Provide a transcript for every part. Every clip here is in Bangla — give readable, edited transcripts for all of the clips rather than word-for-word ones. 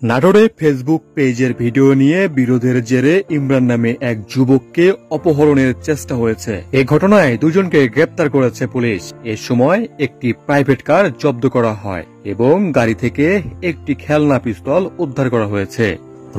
নাটোরে ফেসবুক পেজের ভিডিও নিয়ে বিরোধের জেরে ইমরান নামে এক যুবককে অপহরণের চেষ্টা হয়েছে। এ ঘটনায় দুজনকে গ্রেপ্তার করেছে পুলিশ। এ সময় একটি প্রাইভেট কার জব্দ করা হয় এবং গাড়ি থেকে একটি খেলনা পিস্তল উদ্ধার করা হয়েছে।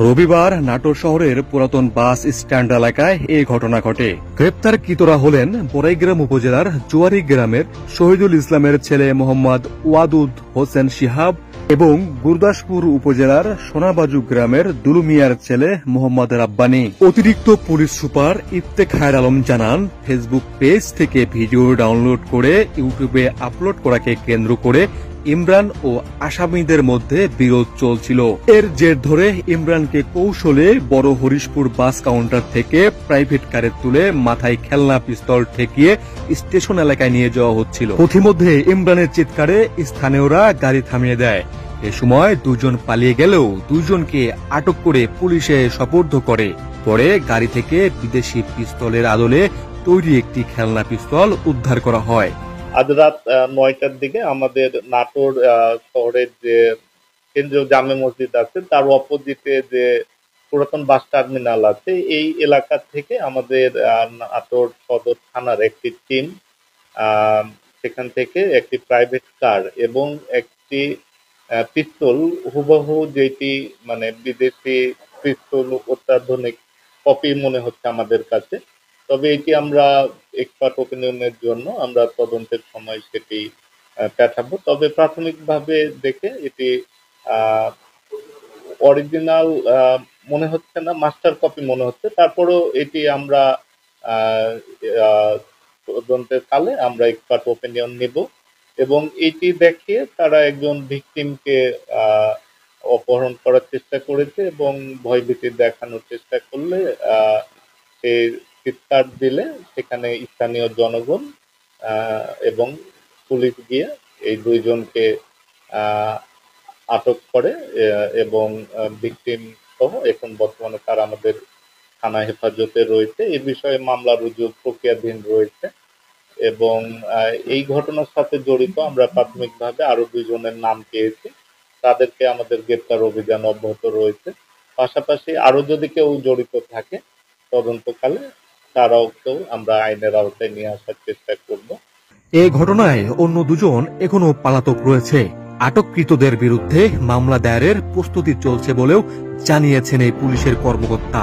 রবিবার নাটোর শহরের পুরাতন বাস স্ট্যান্ড এলাকায় এই ঘটনা ঘটে। গ্রেপ্তারকৃতরা হলেন বড়াইগ্রাম উপজেলার জোয়ারি গ্রামের শহীদুল ইসলামের ছেলে মোহাম্মদ ওয়াদুদ হোসেন শিহাব এবং গুরদাসপুর উপজেলার সোনাবাজু গ্রামের দুলু মিয়ার ছেলে মোহাম্মদ রাব্বানী। অতিরিক্ত পুলিশ সুপার ইফতেখার আলম জানান, ফেসবুক পেজ থেকে ভিডিও ডাউনলোড করে ইউটিউবে আপলোড করাকে কেন্দ্র করে ইমরান ও আসামিদের মধ্যে বিরোধ চলছিল। এর জের ধরে ইমরানকে কৌশলে বড় হরিশপুর বাস কাউন্টার থেকে প্রাইভেট কারে তুলে মাথায় খেলনা পিস্তল ঠেকিয়ে স্টেশন এলাকায় নিয়ে যাওয়া হচ্ছিল। পথিমধ্যে ইমরানের চিৎকারে স্থানীয়রা গাড়ি থামিয়ে দেয়। এ সময় দুজন পালিয়ে গেলেও দুজনকে আটক করে পুলিশে সোপর্দ করে। পরে গাড়ি থেকে বিদেশি পিস্তলের আদলে তৈরি একটি খেলনা পিস্তল উদ্ধার করা হয়। আজ রাত 9টার দিকে আমাদের নাটোর শহরের যে কেন্দ্রীয় জামে মসজিদ আছে তার অপোজিটে যে পুরাতন বাস টার্মিনাল আছে এই এলাকা থেকে আমাদের নাটোর সদর থানার একটি টিম সেখান থেকে একটি প্রাইভেট কার এবং একটি পিস্তল হুবহু যেটি মানে বিদেশি পিস্তল অত্যাধুনিক কপি মনে হচ্ছে আমাদের কাছে। তবে এটি আমরা এক্সপার্ট ওপিনিয়নের জন্য আমরা তদন্তের সময় সেটি পাঠাবো। তবে প্রাথমিকভাবে দেখে এটি অরিজিনাল মনে হচ্ছে না, মাস্টার কপি মনে হচ্ছে। তারপরেও এটি আমরা তদন্তের কালে আমরা এক্সপার্ট ওপিনিয়ন নিব এবং এটি দেখে তারা একজন ভিকটিমকে অপহরণ করার চেষ্টা করেছে এবং ভয়ভীতি দেখানোর চেষ্টা করলে সে চিৎকার দিলে সেখানে স্থানীয় জনগণ এবং পুলিশ গিয়ে এই দুইজনকে আটক করে এবং ভিকটিম সহ এখন বর্তমানে তারা আমাদের থানা হেফাজতে রয়েছে। এই বিষয়ে মামলা রুজু প্রক্রিয়াধীন রয়েছে এবং এই ঘটনার সাথে জড়িত আমরা প্রাথমিকভাবে আরো দুইজনের নাম পেয়েছি। তাদেরকে আমাদের গ্রেপ্তার অভিযান অব্যাহত রয়েছে। পাশাপাশি আরো যদি কেউ জড়িত থাকে তদন্তকালে তারাও কেউ আমরা আইনের আওতায় নিয়ে আসার চেষ্টা করব। এই ঘটনায় অন্য দুজন এখনো পলাতক রয়েছে। আটককৃতদের বিরুদ্ধে মামলা দায়েরের প্রস্তুতি চলছে বলেও জানিয়েছেন এই পুলিশের কর্মকর্তা।